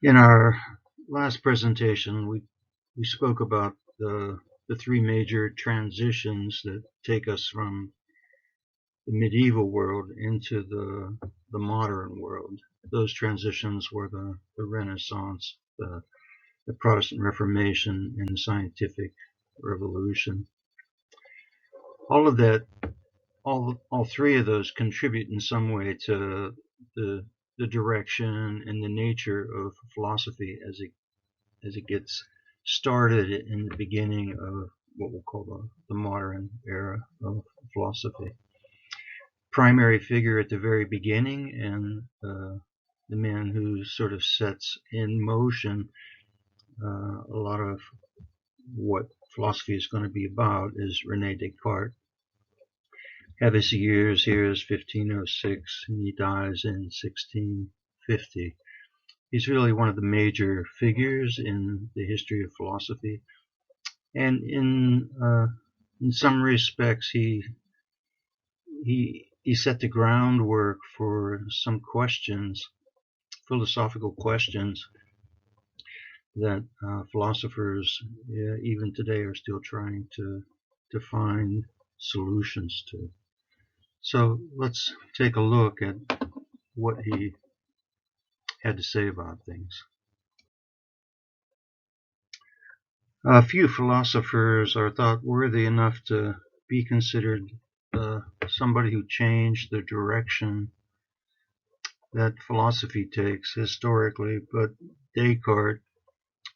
In our last presentation, we spoke about the three major transitions that take us from the medieval world into the modern world. Those transitions were the Renaissance, the Protestant Reformation, and the scientific revolution. All of that, all three of those contribute in some way to the direction and the nature of philosophy as it gets started in the beginning of what we'll call the modern era of philosophy. Primary figure at the very beginning and the man who sort of sets in motion a lot of what philosophy is going to be about is René Descartes. His years here is 1506 and he dies in 1650. He's really one of the major figures in the history of philosophy, and in some respects he set the groundwork for some questions, philosophical questions that philosophers even today are still trying to find solutions to. So let's take a look at what he had to say about things. Few philosophers are thought worthy enough to be considered somebody who changed the direction that philosophy takes historically, but Descartes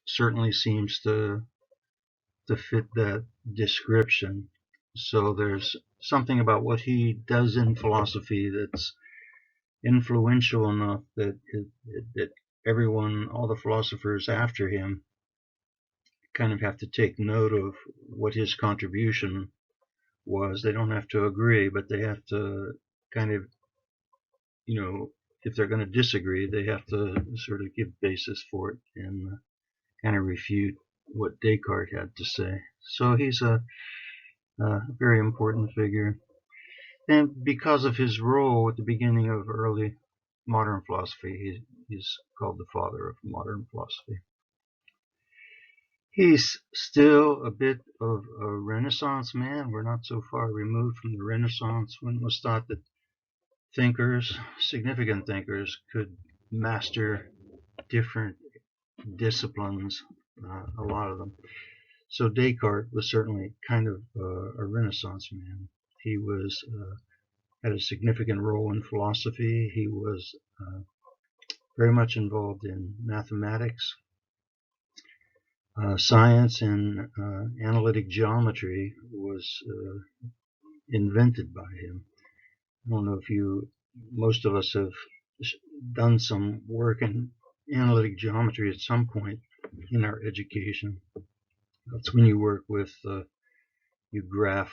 certainly seems to fit that description. So there's something about what he does in philosophy that's influential enough that everyone, all the philosophers after him, kind of have to take note of what his contribution was. They don't have to agree, but they have to kind of, if they're going to disagree, they have to sort of give basis for it and kind of refute what Descartes had to say. So he's a very important figure. And because of his role at the beginning of early modern philosophy, he's called the father of modern philosophy. He's still a bit of a Renaissance man. We're not so far removed from the Renaissance when it was thought that thinkers, significant thinkers, could master different disciplines, a lot of them. So Descartes was certainly kind of a Renaissance man. He was had a significant role in philosophy. He was very much involved in mathematics, science, and analytic geometry was invented by him. I don't know if most of us have done some work in analytic geometry at some point in our education. That's when you work with, you graph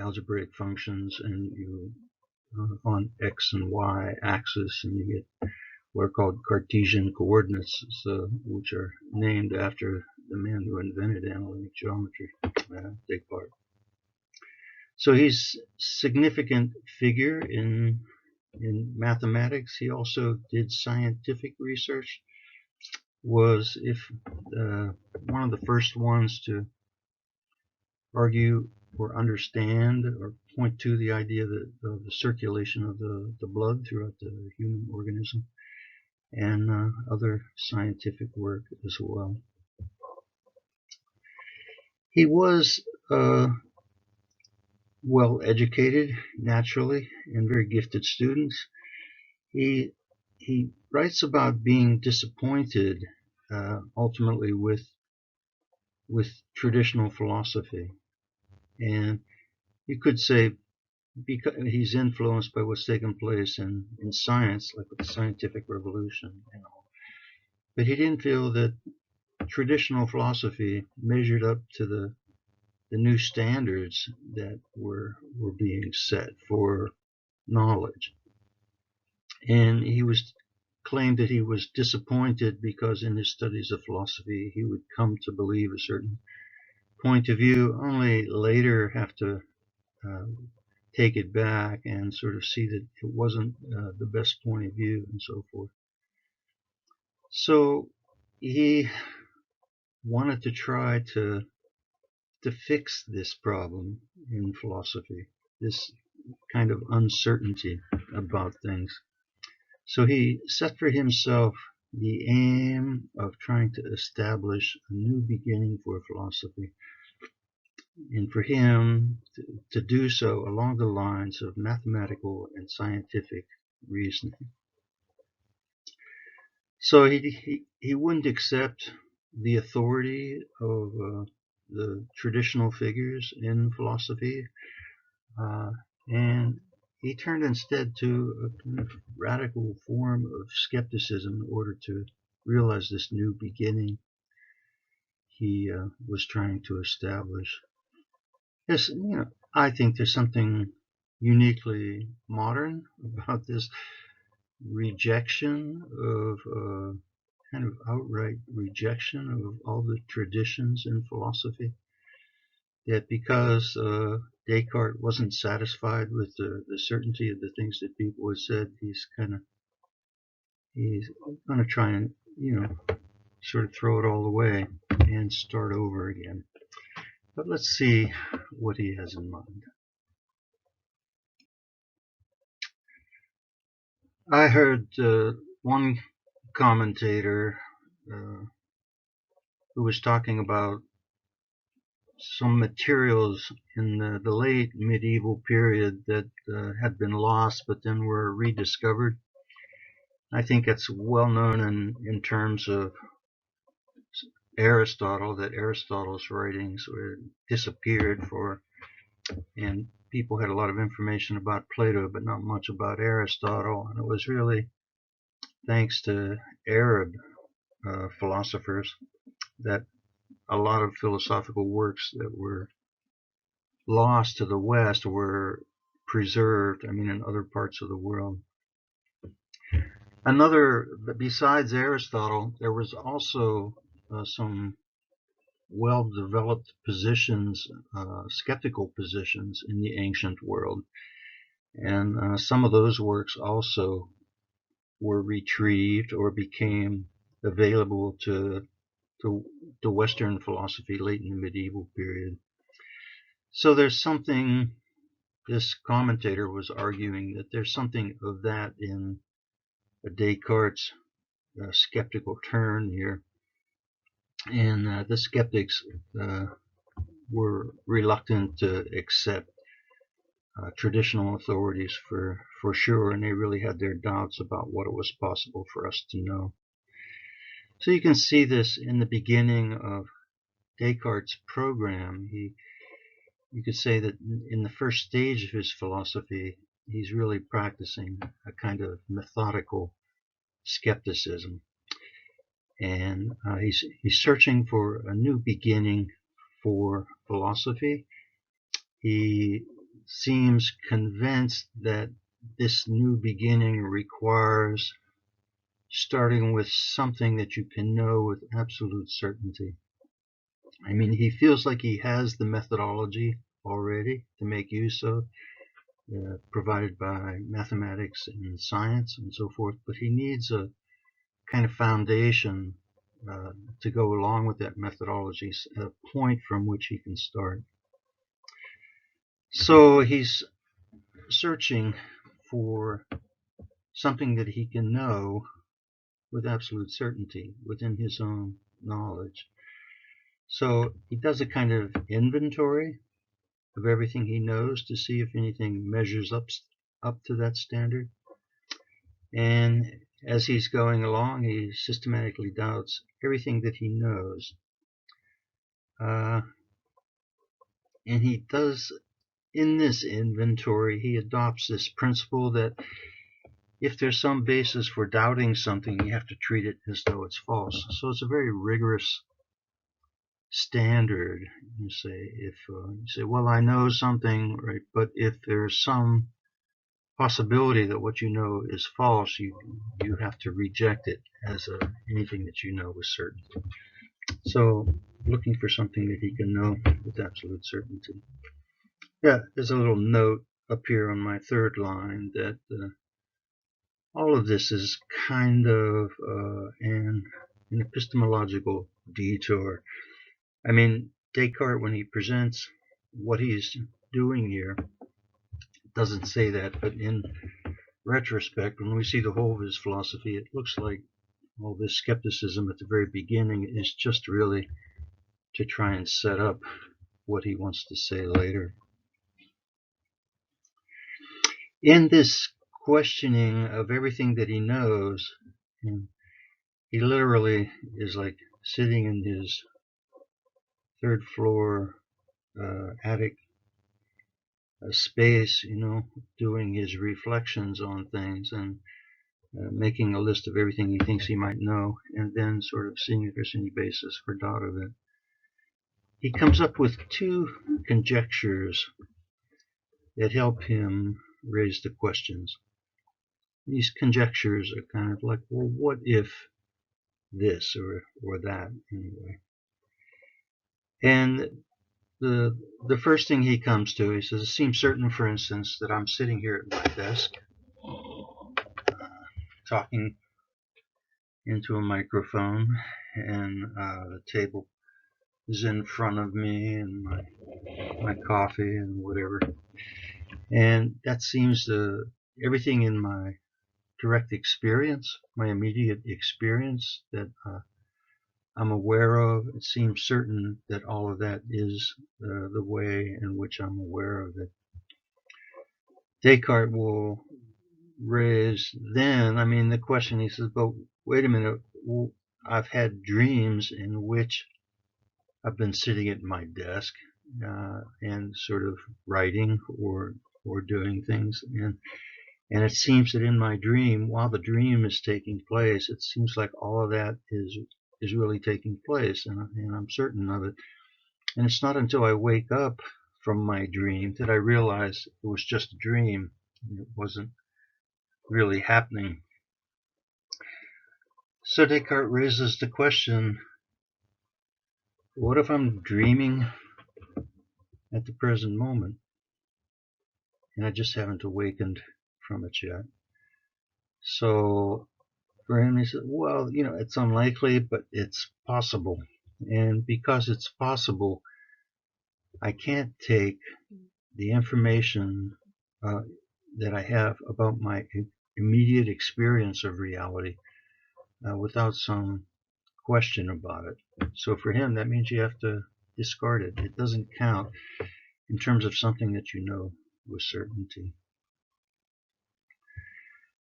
algebraic functions and you on X and Y axis, and you get what are called Cartesian coordinates, which are named after the man who invented analytic geometry, Descartes. So he's a significant figure in mathematics. He also did scientific research, was one of the first ones to argue or understand or point to the idea that of the circulation of the blood throughout the human organism, and other scientific work as well. He was well educated, naturally, and very gifted student. He writes about being disappointed ultimately with traditional philosophy, and you could say because he's influenced by what's taken place in science, like with the scientific revolution and all. But he didn't feel that traditional philosophy measured up to the new standards that were being set for knowledge. And he claimed that he was disappointed because in his studies of philosophy he would come to believe a certain point of view, only later have to take it back and sort of see that it wasn't the best point of view and so forth. So he wanted to try to fix this problem in philosophy, this kind of uncertainty about things. So he set for himself the aim of trying to establish a new beginning for philosophy, and for him to do so along the lines of mathematical and scientific reasoning. So he wouldn't accept the authority of the traditional figures in philosophy, and he turned instead to a kind of radical form of skepticism in order to realize this new beginning he was trying to establish. Yes, I think there's something uniquely modern about this rejection of kind of outright rejection of all the traditions in philosophy. That because Descartes wasn't satisfied with the certainty of the things that people had said, he's going to try and sort of throw it all away and start over again. But let's see what he has in mind. I heard one commentator who was talking about some materials in the late medieval period that had been lost but then were rediscovered. I think it's well known in terms of Aristotle, that Aristotle's writings were disappeared and people had a lot of information about Plato but not much about Aristotle, and it was really thanks to Arab philosophers that a lot of philosophical works that were lost to the West were preserved, in other parts of the world. Besides Aristotle, there was also some well-developed positions, skeptical positions in the ancient world. And some of those works also were retrieved or became available to Western philosophy late in the medieval period. So there's something, this commentator was arguing that there's something of that in Descartes' skeptical turn here. And the skeptics were reluctant to accept traditional authorities for sure, and they really had their doubts about what it was possible for us to know. So you can see this in the beginning of Descartes' program. You could say that in the first stage of his philosophy, he's really practicing a kind of methodical skepticism. And he's searching for a new beginning for philosophy. He seems convinced that this new beginning requires starting with something that you can know with absolute certainty. He feels like he has the methodology already to make use of, provided by mathematics and science and so forth, but he needs a kind of foundation to go along with that methodology, a point from which he can start. So he's searching for something that he can know with absolute certainty within his own knowledge. So he does a kind of inventory of everything he knows to see if anything measures up to that standard. And as he's going along, he systematically doubts everything that he knows. And he does, in this inventory, he adopts this principle that if there's some basis for doubting something, you have to treat it as though it's false. So it's a very rigorous standard. You say, well, I know something, right? But if there's some possibility that what you know is false, you have to reject it as anything that you know with certainty. So looking for something that he can know with absolute certainty. Yeah, there's a little note up here on my third line that all of this is kind of an epistemological detour. I mean, Descartes, when he presents what he's doing here, doesn't say that, but in retrospect, when we see the whole of his philosophy, it looks like all this skepticism at the very beginning is just really to try and set up what he wants to say later. In this questioning of everything that he knows, he literally is like sitting in his third floor attic space, doing his reflections on things and making a list of everything he thinks he might know, and then sort of seeing if there's any basis for doubt of it. He comes up with two conjectures that help him raise the questions. These conjectures are kind of like, well, what if this or that, anyway. And the first thing he comes to, he says, it seems certain, for instance, that I'm sitting here at my desk talking into a microphone, and the table is in front of me, and my coffee and whatever. And that seems everything in my direct experience, my immediate experience that I'm aware of, it seems certain that all of that is the way in which I'm aware of it. Descartes will raise then, the question, he says, but wait a minute, I've had dreams in which I've been sitting at my desk and sort of writing or doing things, and it seems that in my dream, while the dream is taking place, it seems like all of that is really taking place, and I'm certain of it. And it's not until I wake up from my dream that I realize it was just a dream. It wasn't really happening. So Descartes raises the question, what if I'm dreaming at the present moment and I just haven't awakened from it yet? So for him, he said, well, it's unlikely, but it's possible. And because it's possible, I can't take the information that I have about my immediate experience of reality without some question about it. So for him, that means you have to discard it. It doesn't count in terms of something that you know with certainty.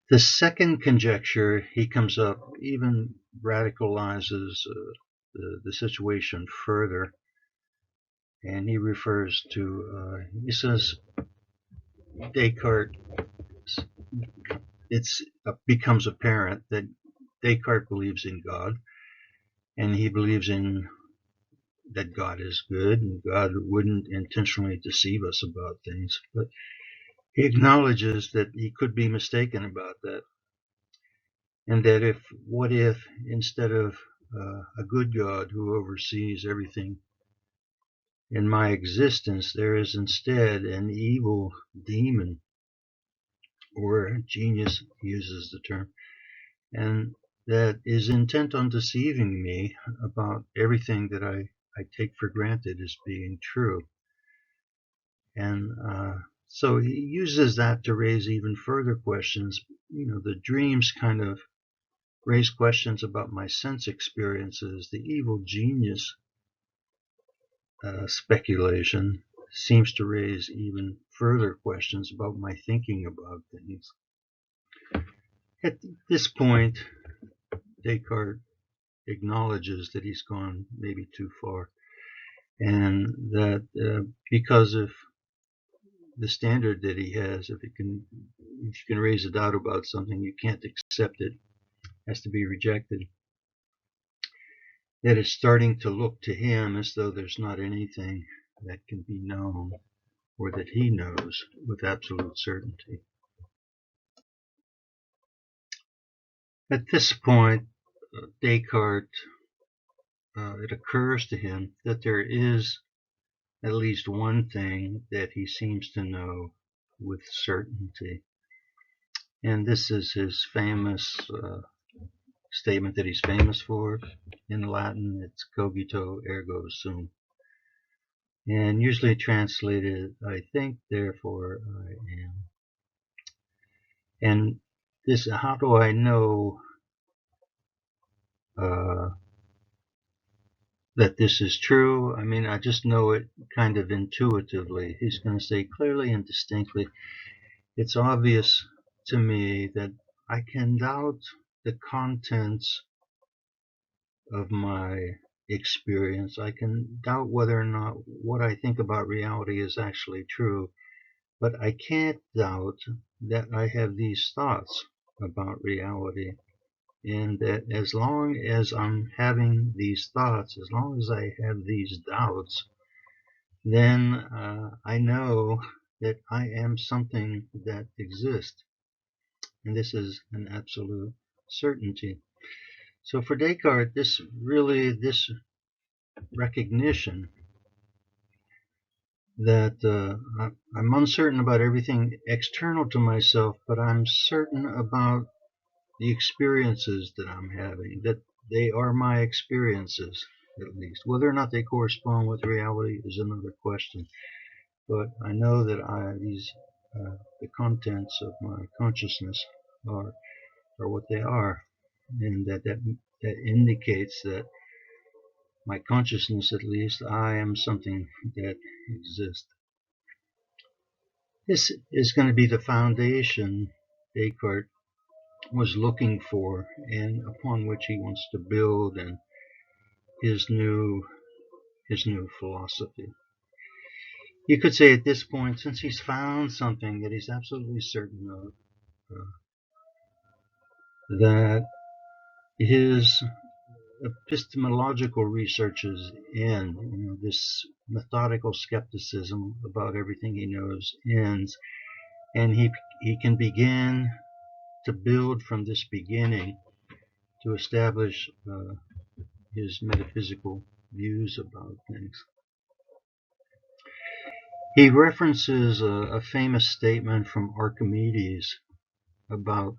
The second conjecture he comes up even radicalizes the situation further, and he refers to, he says, Descartes, it becomes apparent that Descartes believes in God, and he believes that God is good, and God wouldn't intentionally deceive us about things, but he acknowledges that he could be mistaken about that, and that what if instead of a good God who oversees everything in my existence, there is instead an evil demon, or genius, uses the term, and that is intent on deceiving me about everything that I take for granted as being true. And so he uses that to raise even further questions. The dreams kind of raise questions about my sense experiences. The evil genius speculation seems to raise even further questions about my thinking about things. At this point, Descartes acknowledges that he's gone maybe too far, and that because of the standard that he has, if you can raise a doubt about something, you can't accept it, has to be rejected, that it's starting to look to him as though there's not anything that can be known or that he knows with absolute certainty. At this point, Descartes, it occurs to him that there is at least one thing that he seems to know with certainty. And this is his famous statement that he's famous for. In Latin, it's cogito ergo sum. And usually translated, I think, therefore I am. And this, how do I know that this is true? I mean, I just know it kind of intuitively. He's going to say clearly and distinctly, it's obvious to me that I can doubt the contents of my experience. I can doubt whether or not what I think about reality is actually true, but I can't doubt that I have these thoughts about reality. And that as long as I'm having these thoughts, as long as I have these doubts, then I know that I am something that exists. And this is an absolute certainty. So for Descartes, this recognition that I'm uncertain about everything external to myself, but I'm certain about the experiences that I'm having, that they are my experiences, at least. Whether or not they correspond with reality is another question. But I know that the contents of my consciousness are what they are, and that indicates that my consciousness, at least, I am something that exists. This is going to be the foundation Descartes was looking for, and upon which he wants to build and his new philosophy. You could say at this point, since he's found something that he's absolutely certain of, that his epistemological researches end, this methodical skepticism about everything he knows ends, and he can begin to build from this beginning to establish his metaphysical views about things. He references a famous statement from Archimedes about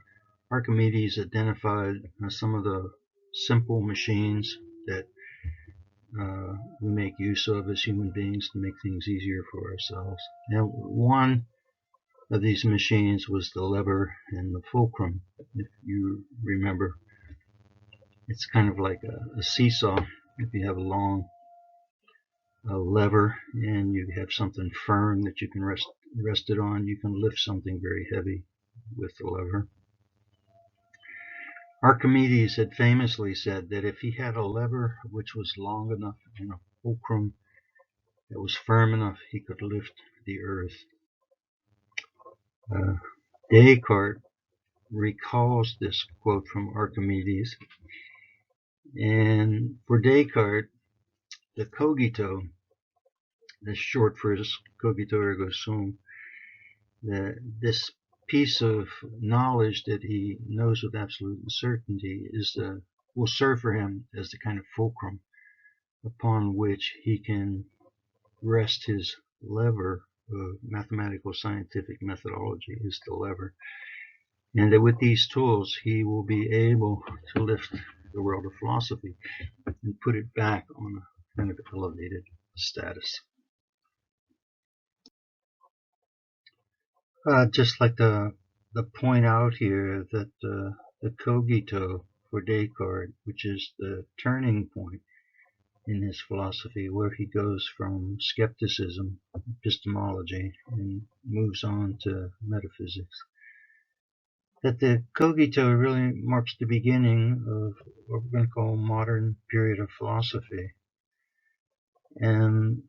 Archimedes identified some of the simple machines that we make use of as human beings to make things easier for ourselves. Now, one of these machines was the lever and the fulcrum. If you remember, it's kind of like a seesaw. If you have a lever and you have something firm that you can rest it on, you can lift something very heavy with the lever. Archimedes had famously said that if he had a lever which was long enough and a fulcrum that was firm enough, he could lift the earth. Descartes recalls this quote from Archimedes, and for Descartes, the cogito, that's short for his cogito ergo sum, this piece of knowledge that he knows with absolute certainty will serve for him as the kind of fulcrum upon which he can rest his lever of mathematical scientific methodology, is the lever. And that with these tools he will be able to lift the world of philosophy and put it back on a kind of elevated status. Just like to point out here that the cogito for Descartes, which is the turning point in his philosophy, where he goes from skepticism, epistemology, and moves on to metaphysics, that the cogito really marks the beginning of what we're going to call a modern period of philosophy. And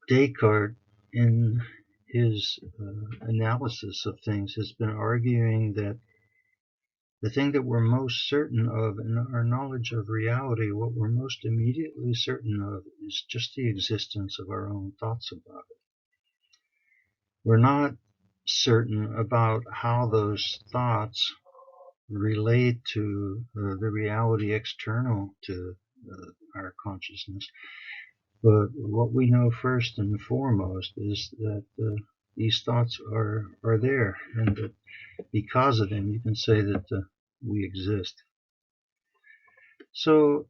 Descartes, in his analysis of things, has been arguing that the thing that we're most certain of in our knowledge of reality, what we're most immediately certain of, is just the existence of our own thoughts about it. We're not certain about how those thoughts relate to the reality external to our consciousness. But what we know first and foremost is that these thoughts are there, and that because of them you can say that we exist. So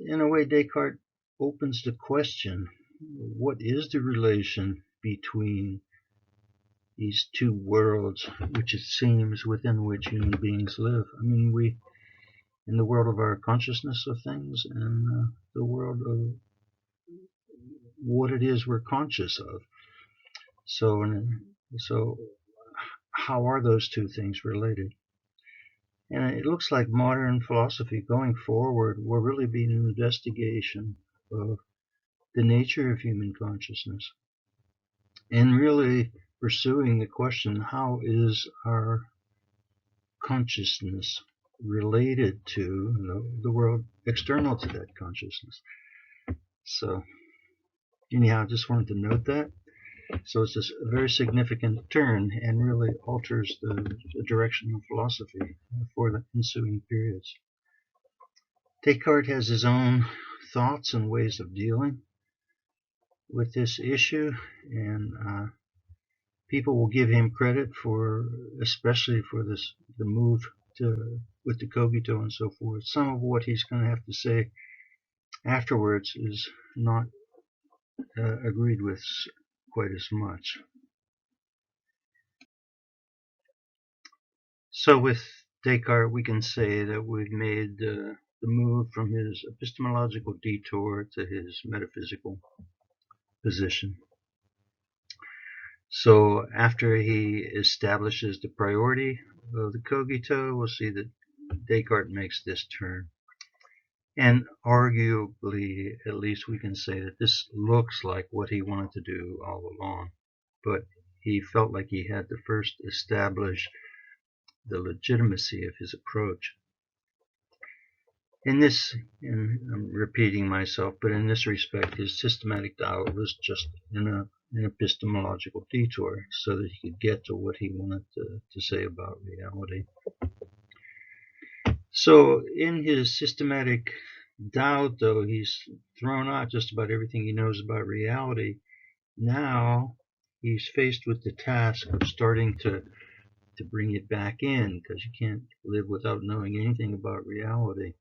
in a way, Descartes opens the question, what is the relation between these two worlds, which it seems within which human beings live? I mean, we, in the world of our consciousness of things, and the world of what it is we're conscious of. So how are those two things related? And it looks like modern philosophy going forward will really be an investigation of the nature of human consciousness, and really pursuing the question, how is our consciousness related to the world external to that consciousness? So anyhow, I just wanted to note that. So it's a very significant turn, and really alters the direction of philosophy for the ensuing periods. Descartes has his own thoughts and ways of dealing with this issue, and people will give him credit for, especially for the move with the cogito and so forth. Some of what he's going to have to say afterwards is not agreed with quite as much. So with Descartes, we can say that we've made the move from his epistemological detour to his metaphysical position. So after he establishes the priority of the cogito, we'll see that Descartes makes this turn. And arguably, at least we can say that this looks like what he wanted to do all along. But he felt like he had to first establish the legitimacy of his approach. In this, and I'm repeating myself, but in this respect, his systematic doubt was just an epistemological detour so that he could get to what he wanted to say about reality. So in his systematic doubt, though, he's thrown out just about everything he knows about reality. Now he's faced with the task of starting to bring it back in, because you can't live without knowing anything about reality.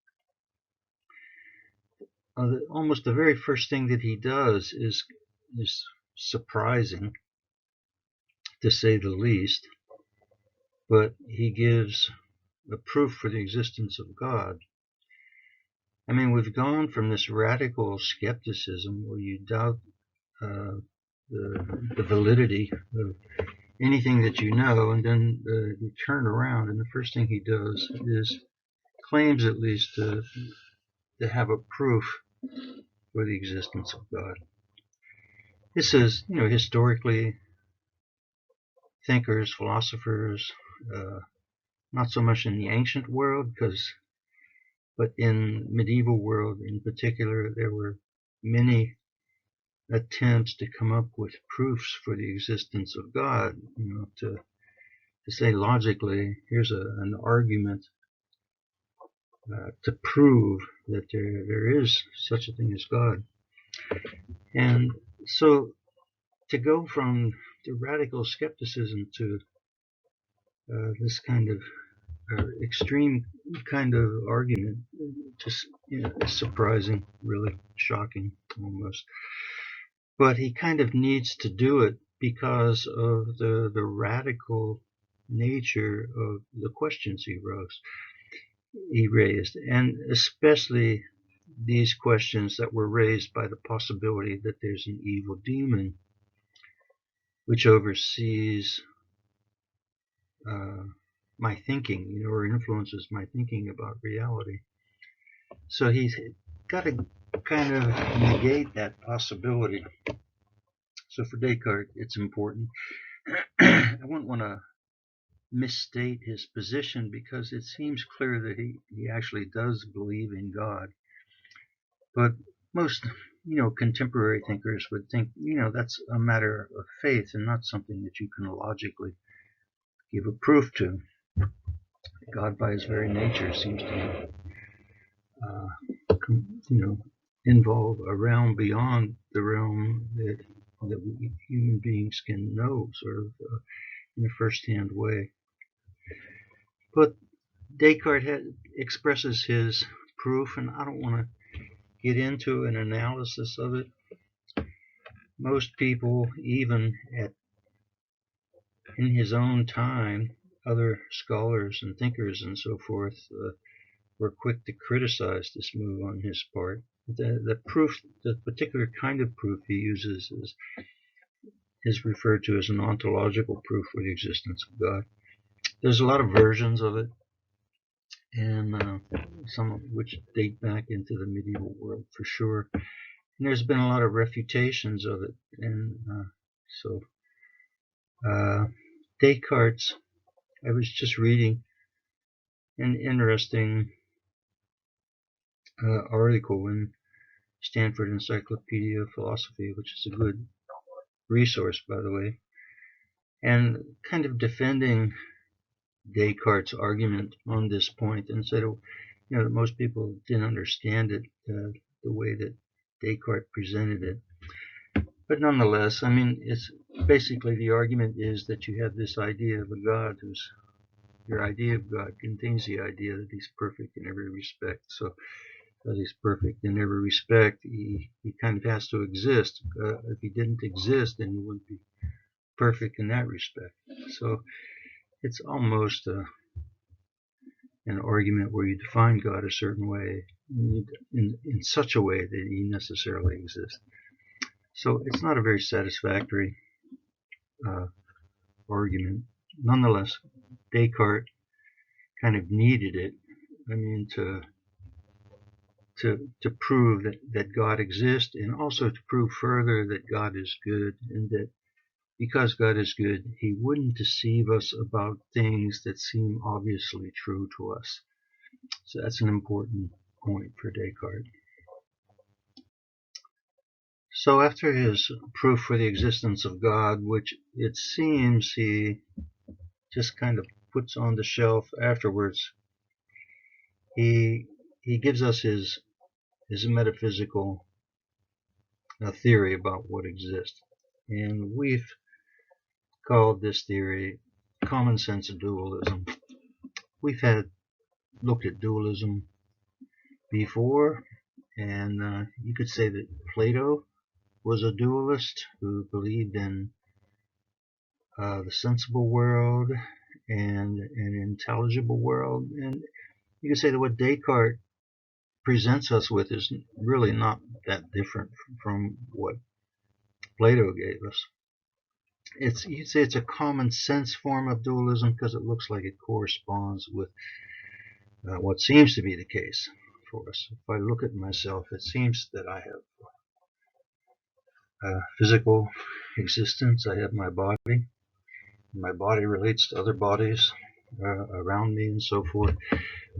Almost the very first thing that he does is surprising, to say the least, but he gives a proof for the existence of God. I mean, we've gone from this radical skepticism where you doubt the validity of anything that you know, and then you turn around, and the first thing he does is claims at least to have a proof for the existence of God. This is, historically, thinkers, philosophers, not so much in the ancient world, but in medieval world in particular, there were many attempts to come up with proofs for the existence of God. To say logically, here's an argument to prove that there is such a thing as God. And so to go from the radical skepticism to this kind of extreme kind of argument, just surprising, really shocking almost. But he kind of needs to do it because of the radical nature of the questions he raised, and especially these questions that were raised by the possibility that there's an evil demon which oversees my thinking, or influences my thinking about reality. So he's got to kind of negate that possibility. So for Descartes, it's important. I wouldn't want to misstate his position, because it seems clear that he actually does believe in God. But most, contemporary thinkers would think, that's a matter of faith and not something that you can logically give a proof to. God, by his very nature, seems to involve a realm beyond the realm that that we human beings can know sort of in a first-hand way. But Descartes expresses his proof, and I don't want to get into an analysis of it. Most people, even in his own time, other scholars and thinkers and so forth, were quick to criticize this move on his part. The proof, the particular kind of proof he uses is referred to as an ontological proof for the existence of God. There's a lot of versions of it, and some of which date back into the medieval world for sure. And there's been a lot of refutations of it, and so Descartes, I was just reading an interesting article in Stanford Encyclopedia of Philosophy, which is a good resource, by the way, and kind of defending Descartes' argument on this point, and said, that most people didn't understand it the way that Descartes presented it. But nonetheless, I mean, it's basically the argument is that you have this idea of a God your idea of God contains the idea that he's perfect in every respect. So that he's perfect in every respect, he kind of has to exist. If he didn't exist, then he wouldn't be perfect in that respect. So it's almost an argument where you define God a certain way, in such a way that he necessarily exists. So it's not a very satisfactory argument. Nonetheless, Descartes kind of needed it, I mean, to prove that God exists, and also to prove further that God is good, and that because God is good, he wouldn't deceive us about things that seem obviously true to us. So that's an important point for Descartes. So after his proof for the existence of God, which it seems he just kind of puts on the shelf afterwards, he gives us his metaphysical theory about what exists. And we've called this theory common sense dualism. We've looked at dualism before, and you could say that Plato was a dualist who believed in the sensible world and an intelligible world. And you could say that what Descartes presents us with is really not that different from what Plato gave us. You'd say it's a common sense form of dualism because it looks like it corresponds with what seems to be the case for us. If I look at myself, it seems that I have physical existence. I have my body. My body relates to other bodies around me and so forth.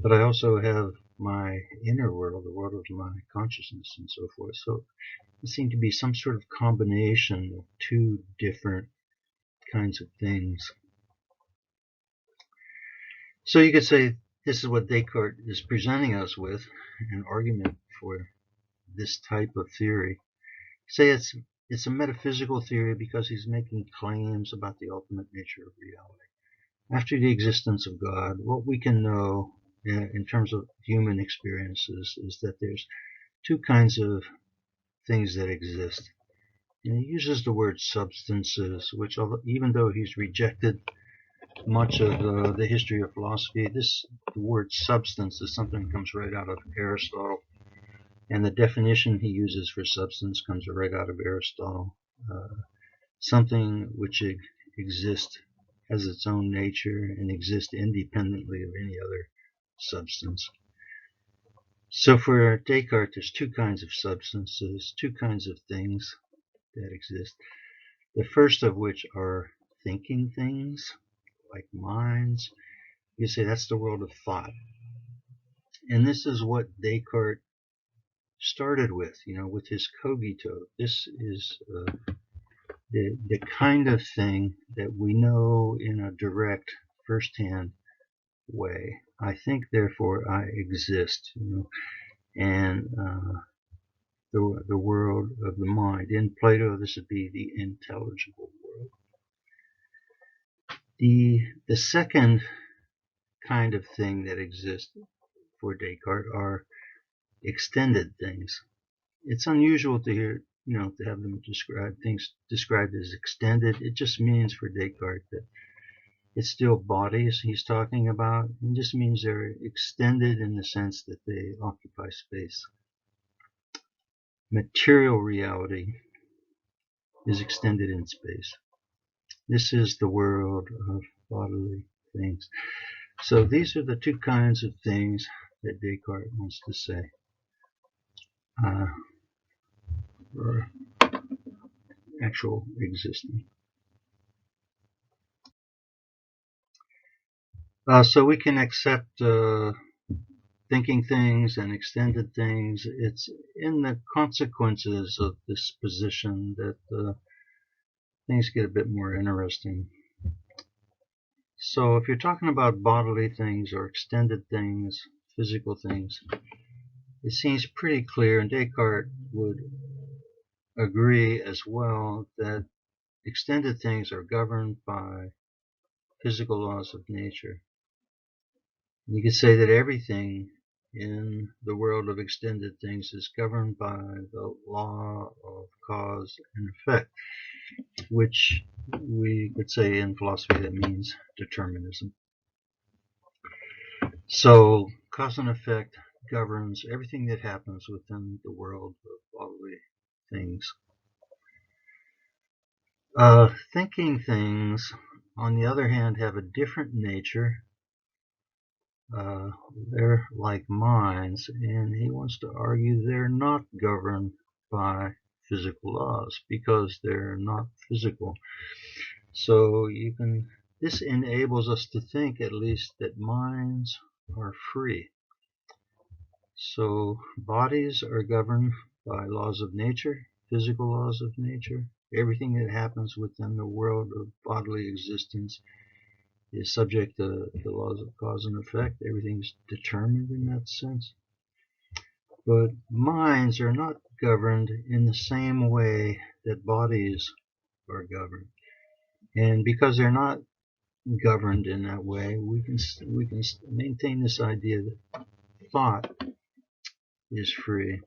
But I also have my inner world, the world of my consciousness and so forth. So it seemed to be some sort of combination of two different kinds of things. So you could say this is what Descartes is presenting us with, an argument for this type of theory. Say it's a metaphysical theory because he's making claims about the ultimate nature of reality. After the existence of God, what we can know in terms of human experiences is that there's two kinds of things that exist. And he uses the word substances, which even though he's rejected much of the history of philosophy, the word substance is something that comes right out of Aristotle. And the definition he uses for substance comes right out of Aristotle. Something which exists, has its own nature, and exists independently of any other substance. So for Descartes, there's two kinds of substances, two kinds of things that exist. The first of which are thinking things, like minds. You say that's the world of thought. And this is what Descartes started with, with his cogito. This is the kind of thing that we know in a direct, first-hand way. I think, therefore I exist, and the world of the mind. In Plato, this would be the intelligible world. The second kind of thing that exists for Descartes are extended things. It's unusual to hear, to have them things described as extended. It just means for Descartes that it's still bodies he's talking about. It just means they're extended in the sense that they occupy space. Material reality is extended in space. This is the world of bodily things. So these are the two kinds of things that Descartes wants to say are actual existing. So we can accept thinking things and extended things. It's in the consequences of this position that things get a bit more interesting. So if you're talking about bodily things or extended things, physical things, it seems pretty clear, and Descartes would agree as well, that extended things are governed by physical laws of nature. You could say that everything in the world of extended things is governed by the law of cause and effect, which we could say in philosophy that means determinism. So cause and effect governs everything that happens within the world of bodily things. Thinking things, on the other hand, have a different nature. They're like minds, and he wants to argue they're not governed by physical laws because they're not physical. So this enables us to think, at least, that minds are free. So bodies are governed by laws of nature, physical laws of nature. Everything that happens within the world of bodily existence is subject to the laws of cause and effect. Everything's determined in that sense. But minds are not governed in the same way that bodies are governed. And because they're not governed in that way, we can maintain this idea that thought is free.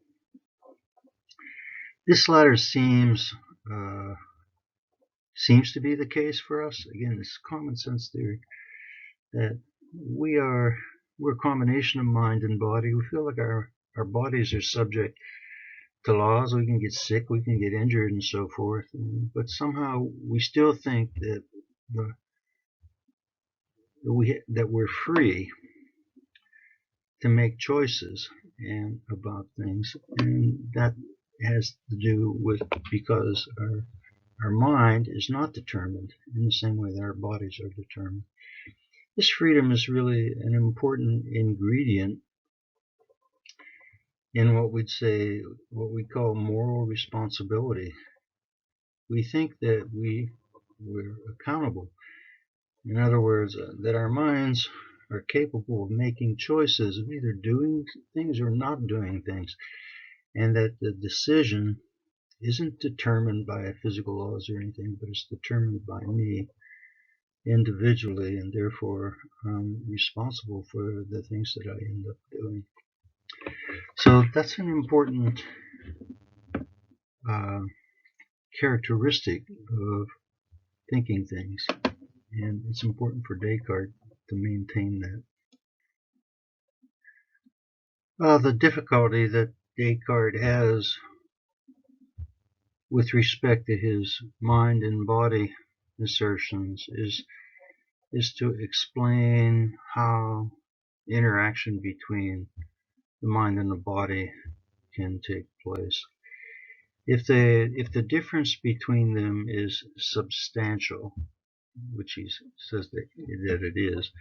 This latter seems to be the case for us. Again, this common sense theory that we're a combination of mind and body. We feel like our bodies are subject to laws. We can get sick, we can get injured, and so forth. But somehow we still think that we're free to make choices and about things, and that has to do with because our mind is not determined in the same way that our bodies are determined. This freedom is really an important ingredient in what we call moral responsibility. We think that we're accountable. In other words, that our minds are capable of making choices of either doing things or not doing things, and that the decision isn't determined by physical laws or anything, but it's determined by me individually, and therefore I'm responsible for the things that I end up doing. So that's an important characteristic of thinking things, and it's important for Descartes to maintain that. The difficulty that Descartes has with respect to his mind and body assertions is to explain how interaction between the mind and the body can take place. If the difference between them is substantial, which he says that it is,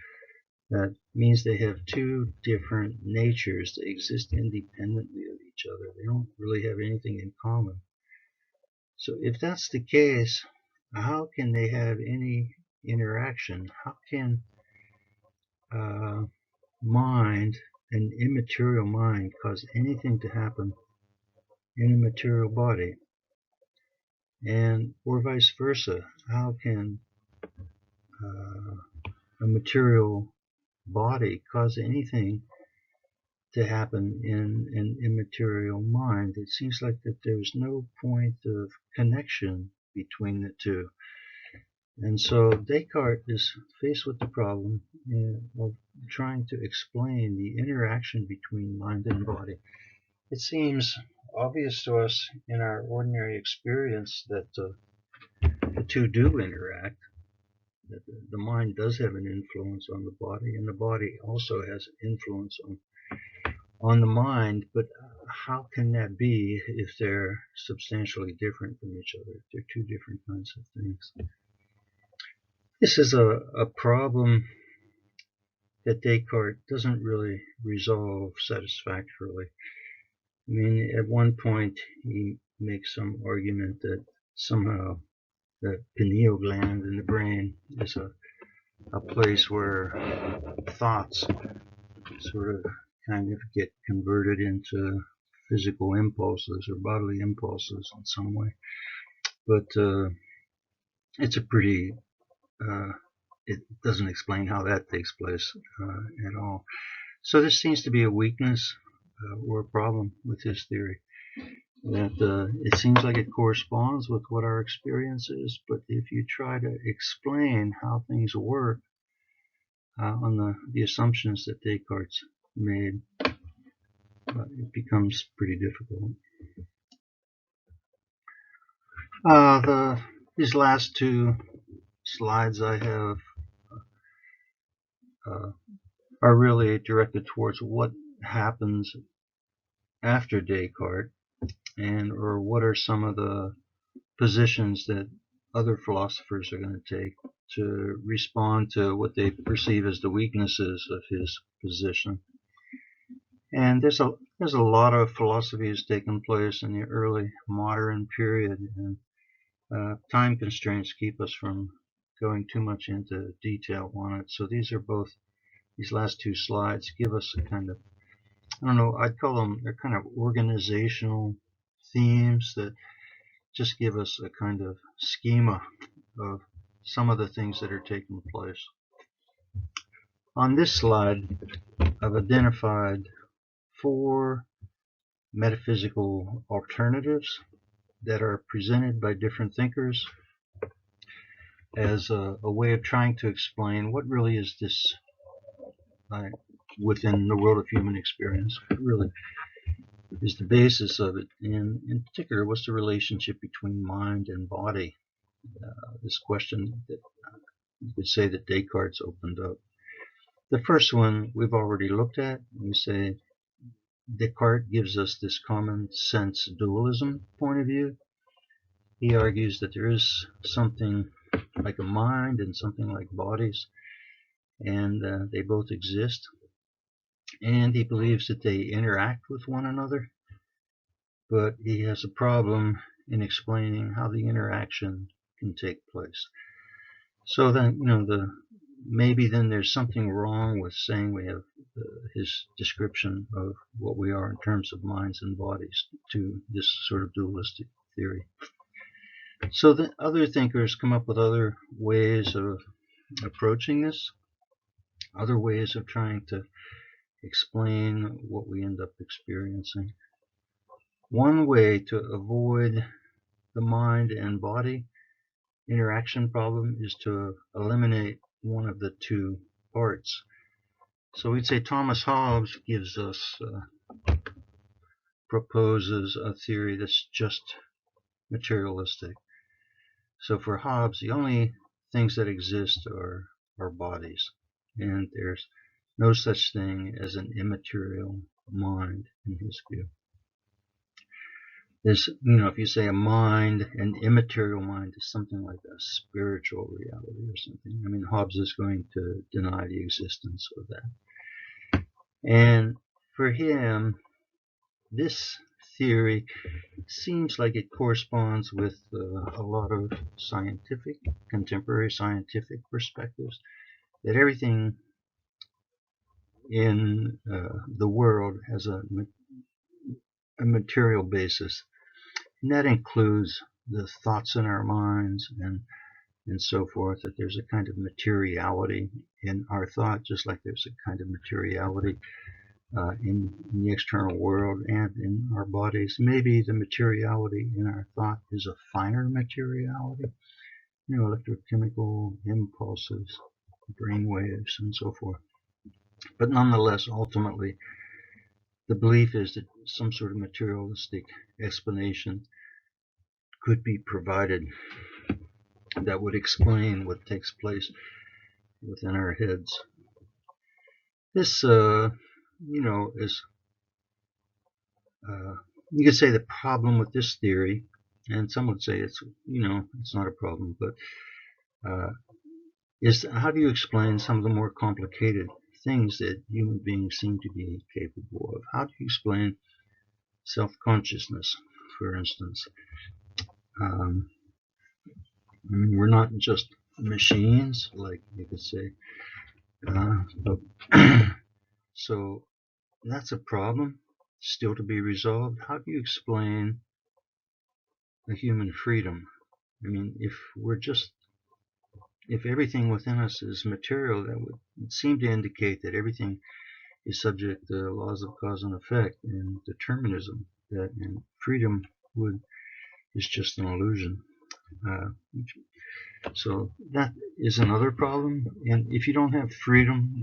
that means they have two different natures that exist independently of each other. They don't really have anything in common. So if that's the case, how can they have any interaction? How can mind, an immaterial mind, cause anything to happen in a material body, and or vice versa. How can a material body cause anything to happen in an immaterial mind? It seems like that there's no point of connection between the two. And so Descartes is faced with the problem of trying to explain the interaction between mind and body. It seems obvious to us in our ordinary experience that the two do interact, that the mind does have an influence on the body, and the body also has influence on the mind, but how can that be if they're substantially different from each other? They're two different kinds of things. This is a problem that Descartes doesn't really resolve satisfactorily. I mean, at one point he makes some argument that somehow the pineal gland in the brain is a place where thoughts sort of kind of get converted into physical impulses or bodily impulses in some way. But it's a pretty, it doesn't explain how that takes place at all. So this seems to be a weakness or a problem with his theory. That it seems like it corresponds with what our experience is, but if you try to explain how things work on the assumptions that Descartes made, it becomes pretty difficult. These last two slides I have are really directed towards what happens after Descartes, and or what are some of the positions that other philosophers are going to take to respond to what they perceive as the weaknesses of his position. And there's a lot of philosophy has taken place in the early modern period, and time constraints keep us from going too much into detail on it. So these last two slides give us a kind of, I don't know, I'd call them, they're kind of organizational themes that just give us a kind of schema of some of the things that are taking place. On this slide, I've identified 4 metaphysical alternatives that are presented by different thinkers as a way of trying to explain what really is this within the world of human experience. What really is the basis of it, and in particular, what's the relationship between mind and body? This question that you could say that Descartes opened up. The first one we've already looked at. We say Descartes gives us this common sense dualism point of view. He argues that there is something like a mind and something like bodies, and they both exist. And he believes that they interact with one another, but he has a problem in explaining how the interaction can take place. So then, maybe then there's something wrong with saying we have his description of what we are in terms of minds and bodies to this sort of dualistic theory. So the other thinkers come up with other ways of approaching this, other ways of trying to explain what we end up experiencing. One way to avoid the mind and body interaction problem is to eliminate one of the two parts. So we'd say Thomas Hobbes gives us, proposes a theory that's just materialistic. So for Hobbes, the only things that exist are bodies, and there's no such thing as an immaterial mind in his view. There's, if you say a mind, an immaterial mind is something like a spiritual reality or something. I mean, Hobbes is going to deny the existence of that. And for him, this theory seems like it corresponds with a lot of contemporary scientific perspectives, that everything in the world has a material basis. And that includes the thoughts in our minds and so forth, that there's a kind of materiality in our thought, just like there's a kind of materiality in the external world and in our bodies. Maybe the materiality in our thought is a finer materiality, electrochemical impulses, brain waves, and so forth. But nonetheless, ultimately, the belief is that some sort of materialistic explanation could be provided that would explain what takes place within our heads. This, is, you could say the problem with this theory, and some would say it's not a problem, but is how do you explain some of the more complicated things that human beings seem to be capable of? How do you explain self-consciousness, for instance? We're not just machines, like you could say. So that's a problem still to be resolved. How do you explain the human freedom? If everything within us is material, that would seem to indicate that everything is subject to laws of cause and effect and determinism, and freedom is just an illusion. So that is another problem. And if you don't have freedom,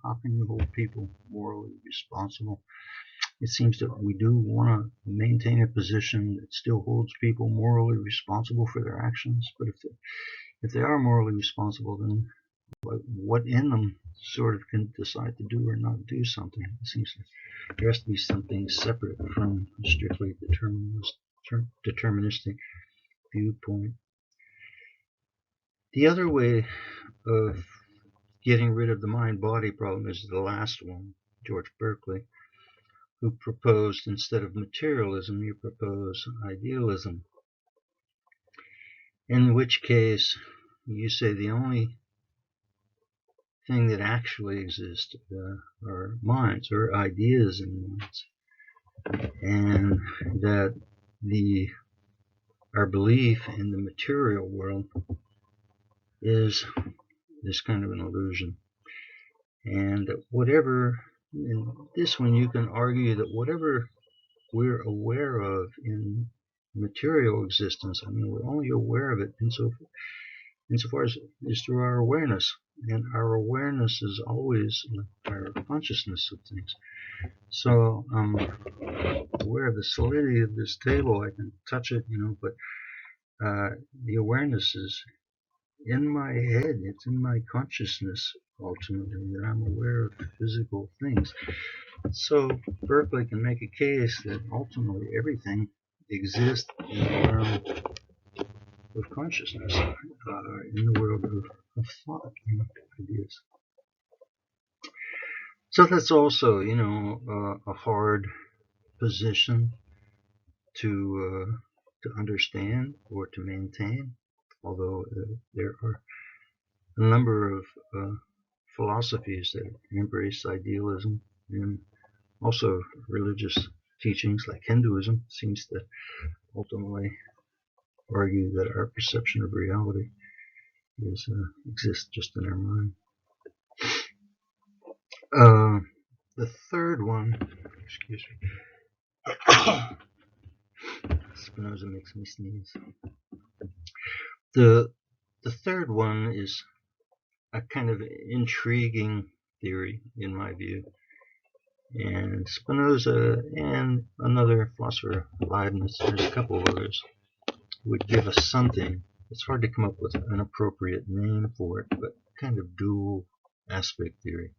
how can you hold people morally responsible? It seems that we do want to maintain a position that still holds people morally responsible for their actions. But if they are morally responsible, then what in them sort of can decide to do or not do something? It seems that there has to be something separate from a strictly deterministic viewpoint. The other way of getting rid of the mind-body problem is the last one, George Berkeley, who proposed, instead of materialism, you propose idealism. In which case, you say the only thing that actually exists are minds, or ideas in minds, and that our belief in the material world is this kind of an illusion. And whatever, in this one you can argue that whatever we're aware of in material existence, we're only aware of it insofar as is through our awareness. And our awareness is always our consciousness of things. So I'm aware of the solidity of this table. I can touch it, but the awareness is in my head. It's in my consciousness, ultimately, that I'm aware of physical things. So Berkeley can make a case that ultimately everything exists in the realm of consciousness, in the world of thought, ideas. So that's also, a hard position to understand or to maintain, although there are a number of philosophies that embrace idealism, and also religious teachings like Hinduism seems to ultimately argue that our perception of reality exists just in our mind. The third one, excuse me, Spinoza makes me sneeze. The third one is a kind of intriguing theory, in my view. And Spinoza and another philosopher, Leibniz, there's a couple of others, would give us something. It's hard to come up with an appropriate name for it, but kind of dual aspect theory.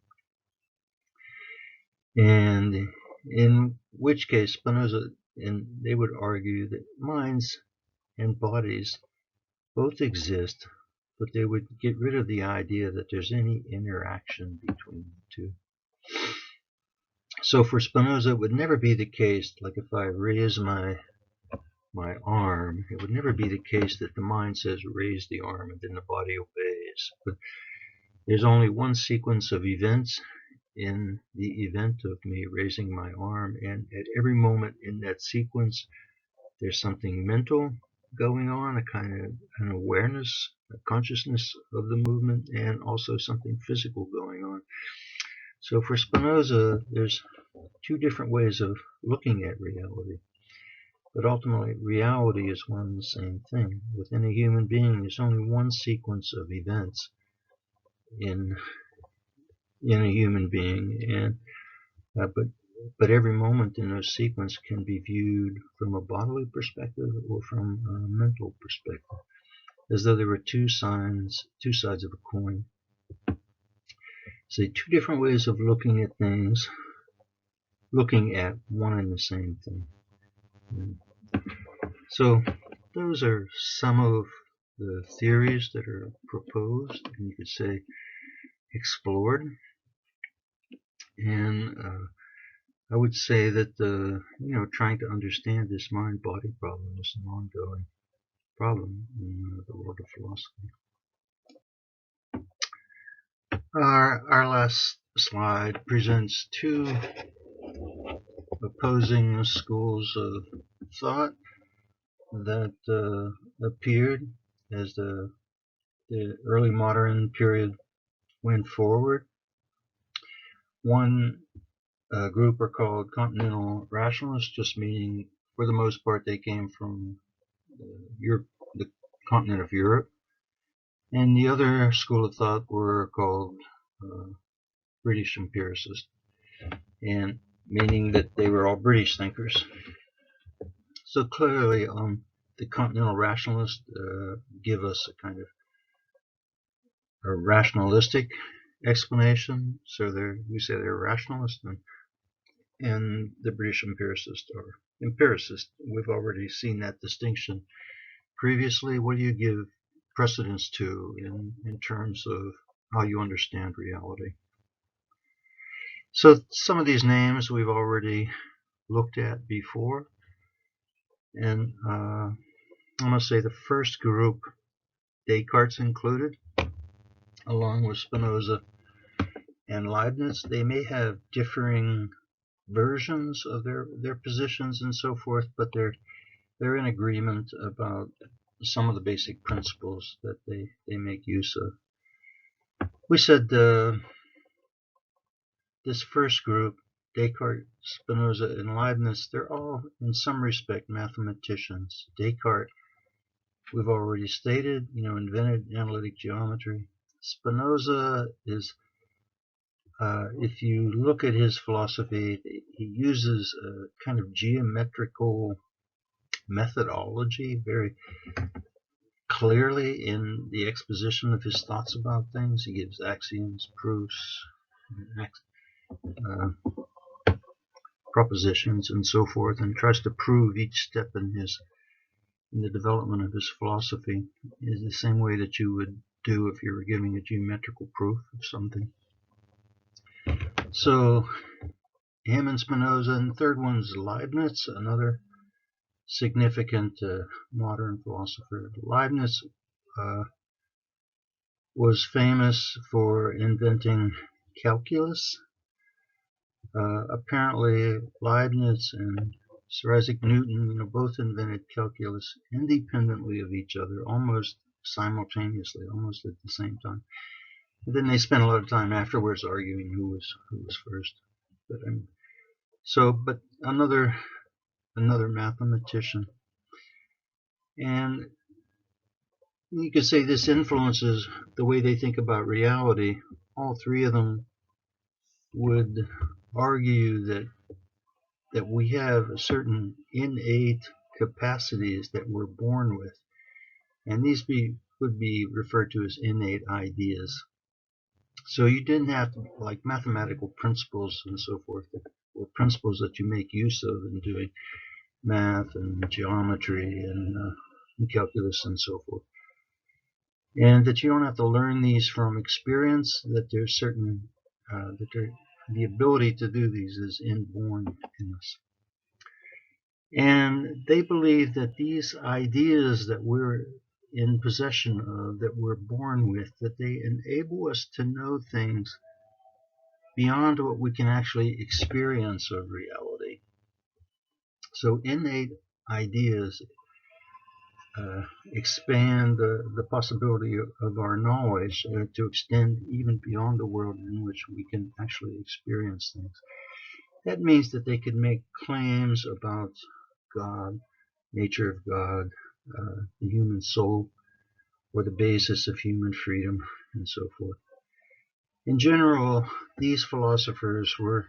And in which case Spinoza and they would argue that minds and bodies both exist, but they would get rid of the idea that there's any interaction between the two. So for Spinoza, it would never be the case, like if I raise my arm, it would never be the case that the mind says raise the arm and then the body obeys. But there's only one sequence of events, in the event of me raising my arm, and at every moment in that sequence there's something mental going on, a kind of an awareness, a consciousness of the movement, and also something physical going on. So for Spinoza, there's two different ways of looking at reality. But ultimately, reality is one and the same thing. Within a human being, there's only one sequence of events in a human being, and but every moment in those sequence can be viewed from a bodily perspective or from a mental perspective, as though there were two sides of a coin. So two different ways of looking at things, looking at one and the same thing. So those are some of the theories that are proposed, and you could say explored. And I would say that trying to understand this mind-body problem is an ongoing problem in the world of philosophy. Our last slide presents two opposing schools of thought that appeared as the early modern period went forward. One group are called continental rationalists, just meaning for the most part they came from the continent of Europe. And the other school of thought were called British empiricists, and meaning that they were all British thinkers. So clearly, the continental rationalists give us a kind of a rationalistic explanation. So we say they're rationalists, and the British empiricists are empiricists. We've already seen that distinction previously. What do you give precedence to in terms of how you understand reality? So some of these names we've already looked at before, and I'm going to say the first group, Descartes included, along with Spinoza and Leibniz. They may have differing versions of their positions and so forth, but they're in agreement about some of the basic principles that they make use of. We said this first group, Descartes, Spinoza, and Leibniz, they're all in some respect mathematicians. Descartes, we've already stated, invented analytic geometry. Spinoza is, if you look at his philosophy, he uses a kind of geometrical methodology very clearly in the exposition of his thoughts about things. He gives axioms, proofs, propositions, and so forth, and tries to prove each step in the development of his philosophy is the same way that you would do if you were giving a geometrical proof of something. So him and Spinoza, and the third one's Leibniz, another significant modern philosopher. Leibniz was famous for inventing calculus. Apparently Leibniz and Sir Isaac Newton, both invented calculus independently of each other, almost simultaneously, almost at the same time. And then they spent a lot of time afterwards arguing who was first. But another mathematician, and you could say this influences the way they think about reality. All three of them would argue that we have certain innate capacities that we're born with, and these would be referred to as innate ideas. So you didn't have to, like mathematical principles and so forth, or principles that you make use of in doing math and geometry and calculus and so forth, and that you don't have to learn these from experience, that there's certain the ability to do these is inborn in us. And they believe that these ideas that we're in possession of, that we're born with, that they enable us to know things beyond what we can actually experience of reality. So innate ideas expand the possibility of our knowledge to extend even beyond the world in which we can actually experience things. That means that they could make claims about God, nature of God, the human soul, or the basis of human freedom, and so forth. In general, these philosophers you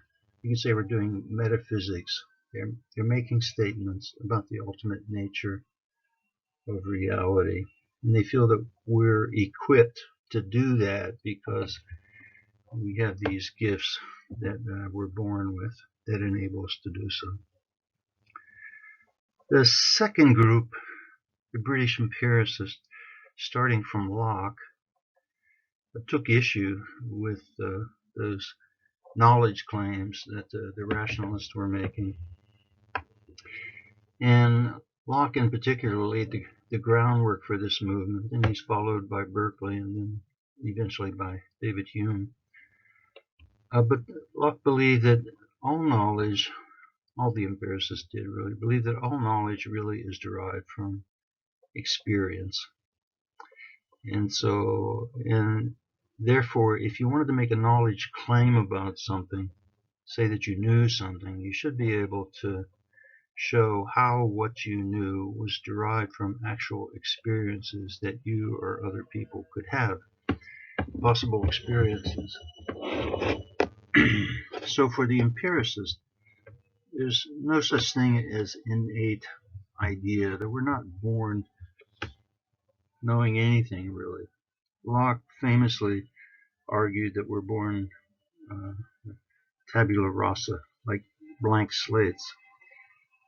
could say, were doing metaphysics. They're making statements about the ultimate nature of reality. And they feel that we're equipped to do that because we have these gifts that we're born with that enable us to do so. The second group, the British empiricists, starting from Locke, took issue with those knowledge claims that the rationalists were making. And Locke in particular laid the groundwork for this movement, and he's followed by Berkeley and then eventually by David Hume. But Locke believed that all knowledge, all the empiricists did really, believe that all knowledge really is derived from experience. And therefore, if you wanted to make a knowledge claim about something, say that you knew something, you should be able to show how what you knew was derived from actual experiences that you or other people could have, possible experiences. So for the empiricist, there's no such thing as innate idea, that we're not born knowing anything really. Locke famously argued that we're born tabula rasa, like blank slates,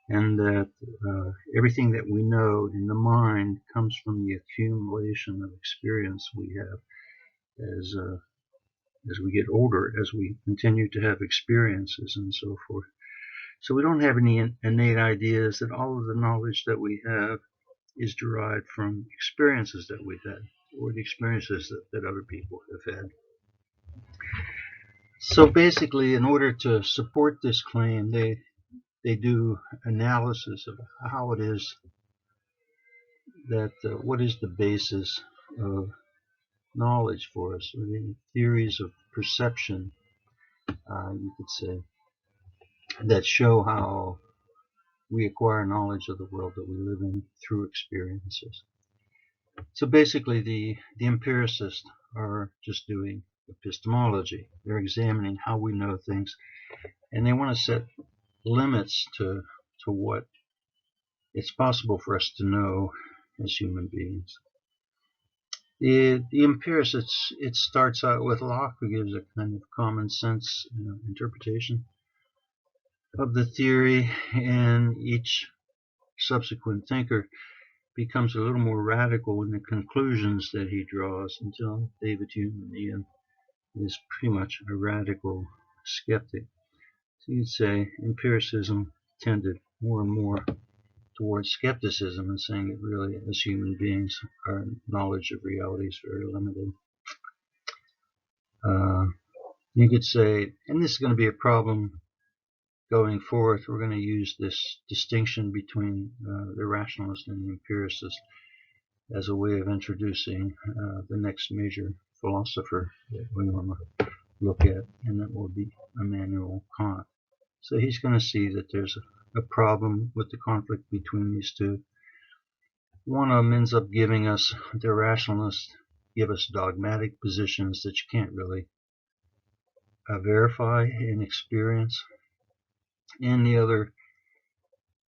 and that everything that we know in the mind comes from the accumulation of experience we have as we get older, as we continue to have experiences and so forth. So we don't have any innate ideas that all of the knowledge that we have is derived from experiences that we've had, or the experiences that other people have had. So basically, in order to support this claim, they do analysis of how it is that what is the basis of knowledge for us, or the theories of perception, you could say, that show how we acquire knowledge of the world that we live in through experiences. So basically, the empiricists are just doing epistemology. They're examining how we know things, and they want to set limits to what it's possible for us to know as human beings. The empiricists, it starts out with Locke, who gives a kind of common sense interpretation of the theory, and each subsequent thinker becomes a little more radical in the conclusions that he draws, until David Hume in the end is pretty much a radical skeptic. So you'd say empiricism tended more and more towards skepticism, and saying that really, as human beings, our knowledge of reality is very limited. You could say, and this is going to be a problem going forth, we're going to use this distinction between the rationalist and the empiricist as a way of introducing the next major philosopher that we want to look at, and that will be Immanuel Kant. So he's going to see that there's a problem with the conflict between these two. One of them ends up giving us, the rationalists give us dogmatic positions that you can't really verify in experience, and the other,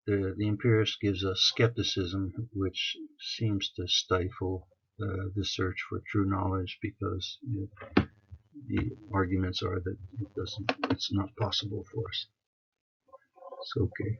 the empiricist, gives us skepticism, which seems to stifle the search for true knowledge, because the arguments are that it's not possible for us. So, okay.